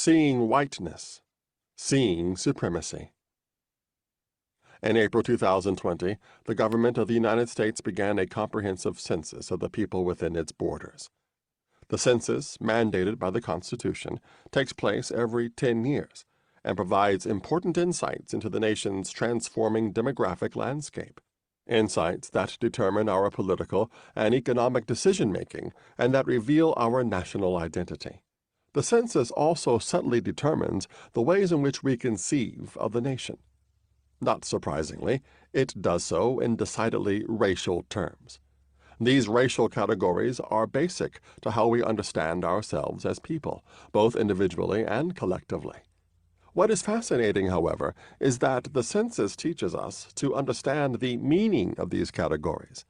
Seeing Whiteness, Seeing Supremacy. In April 2020, the government of the United States began a comprehensive census of the people within its borders. The census, mandated by the Constitution, takes place every 10 years and provides important insights into the nation's transforming demographic landscape. Insights that determine our political and economic decision-making and that reveal our national identity. The census also subtly determines the ways in which we conceive of the nation. Not surprisingly, it does so in decidedly racial terms. These racial categories are basic to how we understand ourselves as people, both individually and collectively. What is fascinating, however, is that the census teaches us to understand the meaning of these categories.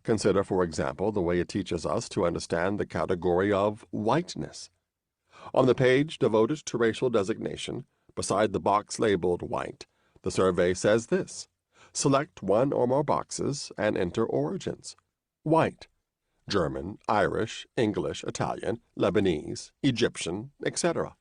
Consider, for example, the way it teaches us to understand the category of whiteness. On the page devoted to racial designation, beside the box labeled white, the survey says this: select one or more boxes and enter origins. White: German, Irish, English, Italian, Lebanese, Egyptian, etc.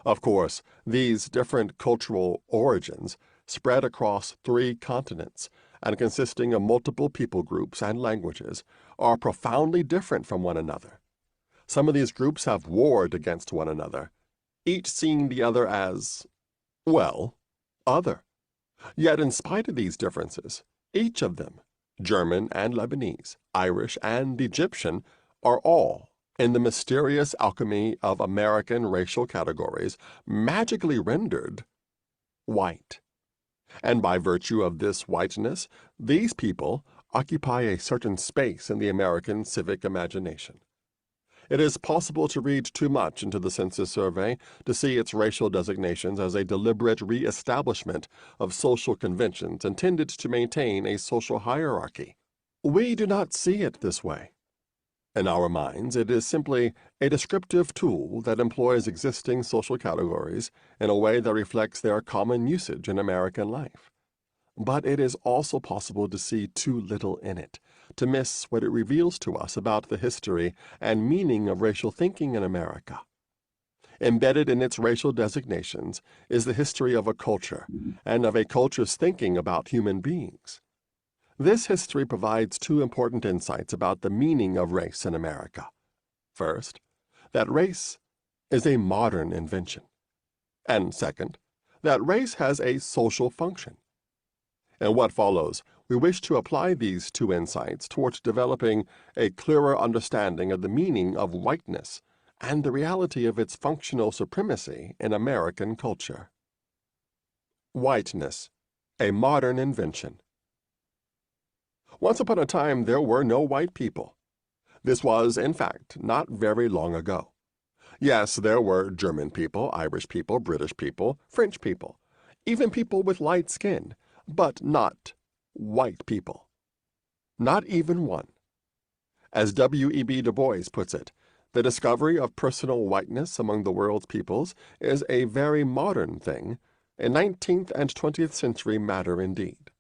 Of course, these different cultural origins spread across 3 continents and consisting of multiple people groups and languages are profoundly different from one another. Some of these groups have warred against one another, each seeing the other as, well, other. Yet in spite of these differences, each of them, German and Lebanese, Irish and Egyptian, are all, in the mysterious alchemy of American racial categories, magically rendered white. And by virtue of this whiteness, these people occupy a certain space in the American civic imagination. It is possible to read too much into the census survey to see its racial designations as a deliberate re-establishment of social conventions intended to maintain a social hierarchy. We do not see it this way. In our minds, it is simply a descriptive tool that employs existing social categories in a way that reflects their common usage in American life. But it is also possible to see too little in it, to miss what it reveals to us about the history and meaning of racial thinking in America. Embedded in its racial designations is the history of a culture and of a culture's thinking about human beings. This history provides 2 important insights about the meaning of race in America. First, that race is a modern invention. And second, that race has a social function. In what follows, we wish to apply these 2 insights towards developing a clearer understanding of the meaning of whiteness and the reality of its functional supremacy in American culture. Whiteness, a modern invention. Once upon a time, there were no white people. This was, in fact, not very long ago. Yes, there were German people, Irish people, British people, French people, even people with light skin, but not white people. Not even one. As W.E.B. Du Bois puts it, the discovery of personal whiteness among the world's peoples is a very modern thing, a 19th and 20th century matter indeed.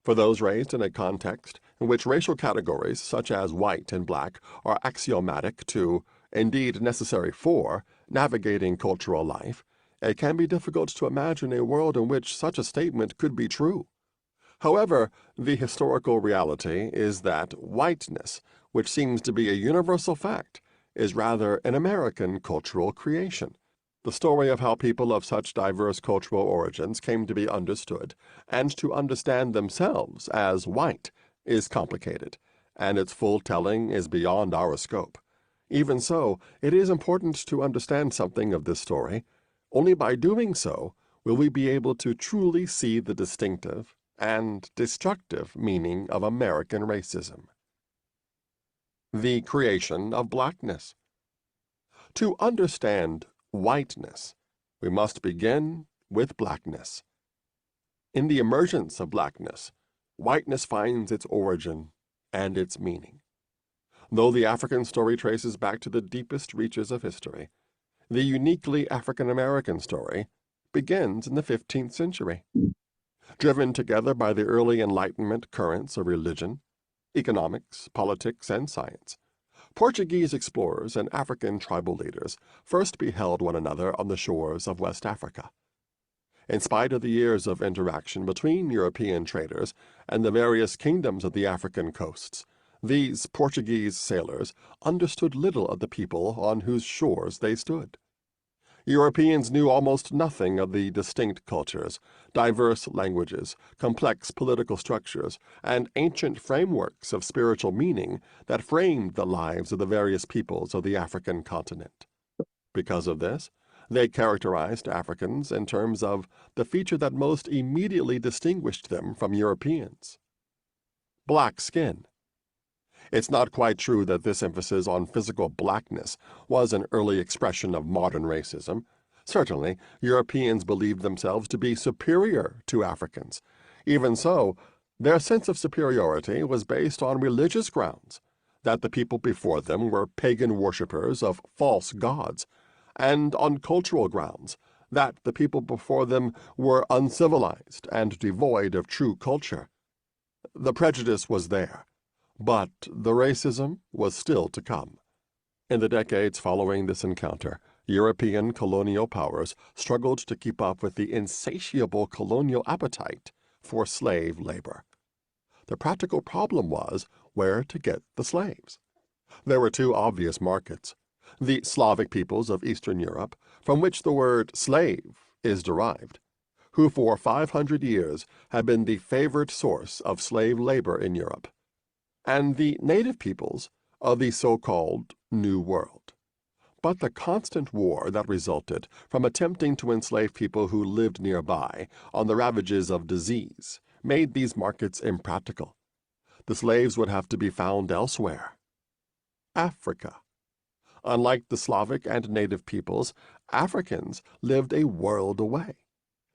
For those raised in a context in which racial categories such as white and black are axiomatic to, indeed necessary for, navigating cultural life, it can be difficult to imagine a world in which such a statement could be true. However, the historical reality is that whiteness, which seems to be a universal fact, is rather an American cultural creation. The story of how people of such diverse cultural origins came to be understood and to understand themselves as white is complicated, and its full telling is beyond our scope. Even so, it is important to understand something of this story. Only by doing so will we be able to truly see the distinctive and destructive meaning of American racism. The creation of blackness. To understand whiteness, we must begin with blackness. In the emergence of blackness, whiteness finds its origin and its meaning. Though the African story traces back to the deepest reaches of history, the uniquely African-American story begins in the 15th century. Driven together by the early Enlightenment currents of religion, economics, politics, and science, Portuguese explorers and African tribal leaders first beheld one another on the shores of West Africa. In spite of the years of interaction between European traders and the various kingdoms of the African coasts, these Portuguese sailors understood little of the people on whose shores they stood. Europeans knew almost nothing of the distinct cultures, diverse languages, complex political structures, and ancient frameworks of spiritual meaning that framed the lives of the various peoples of the African continent. Because of this, they characterized Africans in terms of the feature that most immediately distinguished them from Europeans: black skin. It's not quite true that this emphasis on physical blackness was an early expression of modern racism. Certainly, Europeans believed themselves to be superior to Africans. Even so, their sense of superiority was based on religious grounds, that the people before them were pagan worshippers of false gods, and on cultural grounds, that the people before them were uncivilized and devoid of true culture. The prejudice was there, but the racism was still to come. In the decades following this encounter, European colonial powers struggled to keep up with the insatiable colonial appetite for slave labor. The practical problem was where to get the slaves. There were two obvious markets: the Slavic peoples of Eastern Europe, from which the word slave is derived, who for 500 years had been the favored source of slave labor in Europe, and the native peoples of the so-called New World. But the constant war that resulted from attempting to enslave people who lived nearby on the ravages of disease made these markets impractical. The slaves would have to be found elsewhere. Africa. Unlike the Slavic and native peoples, Africans lived a world away,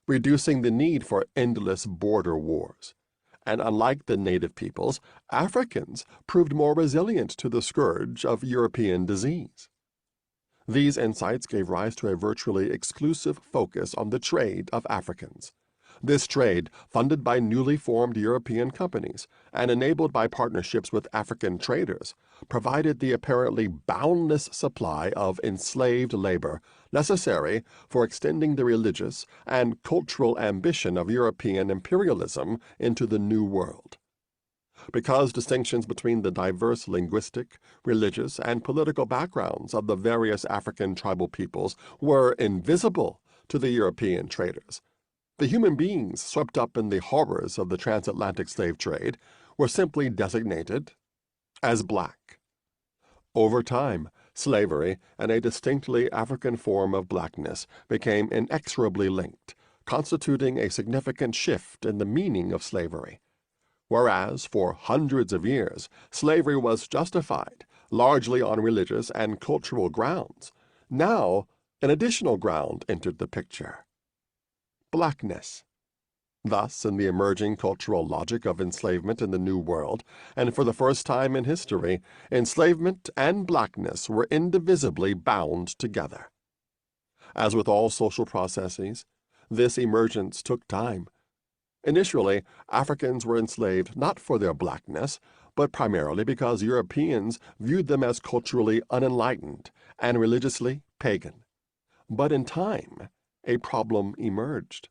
reducing the need for endless border wars. And unlike the native peoples, Africans proved more resilient to the scourge of European disease. These insights gave rise to a virtually exclusive focus on the trade of Africans. This trade, funded by newly formed European companies and enabled by partnerships with African traders, provided the apparently boundless supply of enslaved labor necessary for extending the religious and cultural ambition of European imperialism into the New World. Because distinctions between the diverse linguistic, religious, and political backgrounds of the various African tribal peoples were invisible to the European traders, the human beings swept up in the horrors of the transatlantic slave trade were simply designated as black. Over time, slavery and a distinctly African form of blackness became inexorably linked, constituting a significant shift in the meaning of slavery. Whereas, for hundreds of years, slavery was justified largely on religious and cultural grounds, now an additional ground entered the picture: blackness. Thus, in the emerging cultural logic of enslavement in the New World, and for the first time in history, enslavement and blackness were indivisibly bound together. As with all social processes, this emergence took time. Initially, Africans were enslaved not for their blackness, but primarily because Europeans viewed them as culturally unenlightened and religiously pagan. But in time, a problem emerged.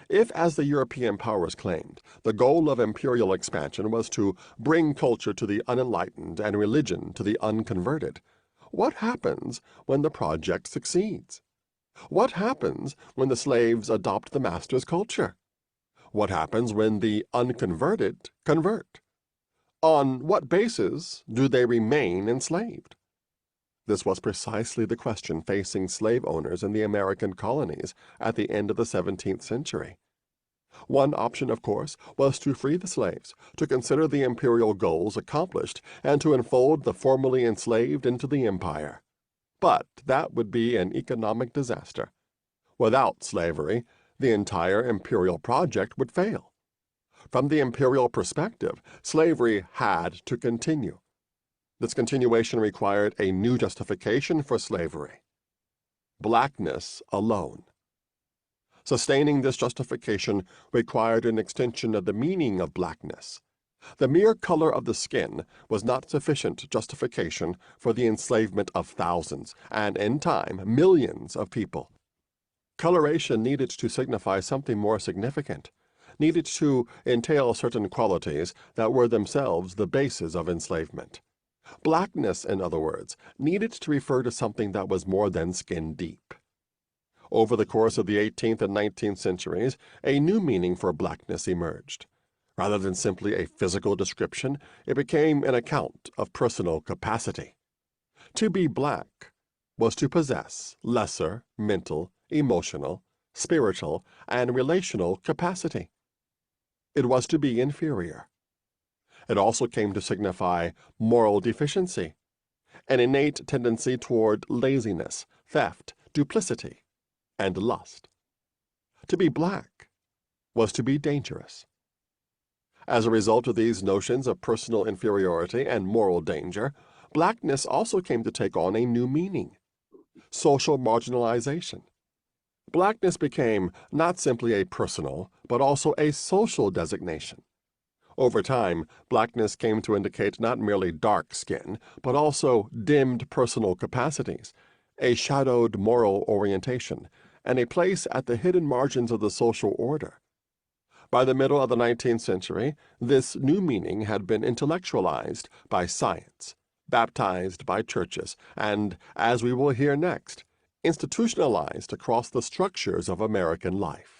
If, as the European powers claimed, the goal of imperial expansion was to bring culture to the unenlightened and religion to the unconverted, what happens when the project succeeds? What happens when the slaves adopt the master's culture? What happens when the unconverted convert? On what basis do they remain enslaved? This was precisely the question facing slave owners in the American colonies at the end of the 17th century. One option, of course, was to free the slaves, to consider the imperial goals accomplished, and to enfold the formerly enslaved into the empire. But that would be an economic disaster. Without slavery, the entire imperial project would fail. From the imperial perspective, slavery had to continue. This continuation required a new justification for slavery: blackness alone. Sustaining this justification required an extension of the meaning of blackness. The mere color of the skin was not sufficient justification for the enslavement of thousands, and in time, millions of people. Coloration needed to signify something more significant, needed to entail certain qualities that were themselves the basis of enslavement. Blackness, in other words, needed to refer to something that was more than skin deep. Over the course of the 18th and 19th centuries, a new meaning for blackness emerged. Rather than simply a physical description, it became an account of personal capacity. To be black was to possess lesser mental, emotional, spiritual, and relational capacity. It was to be inferior. It also came to signify moral deficiency, an innate tendency toward laziness, theft, duplicity, and lust. To be black was to be dangerous. As a result of these notions of personal inferiority and moral danger, blackness also came to take on a new meaning: social marginalization. Blackness became not simply a personal, but also a social designation. Over time, blackness came to indicate not merely dark skin, but also dimmed personal capacities, a shadowed moral orientation, and a place at the hidden margins of the social order. By the middle of the 19th century, this new meaning had been intellectualized by science, baptized by churches, and, as we will hear next, institutionalized across the structures of American life.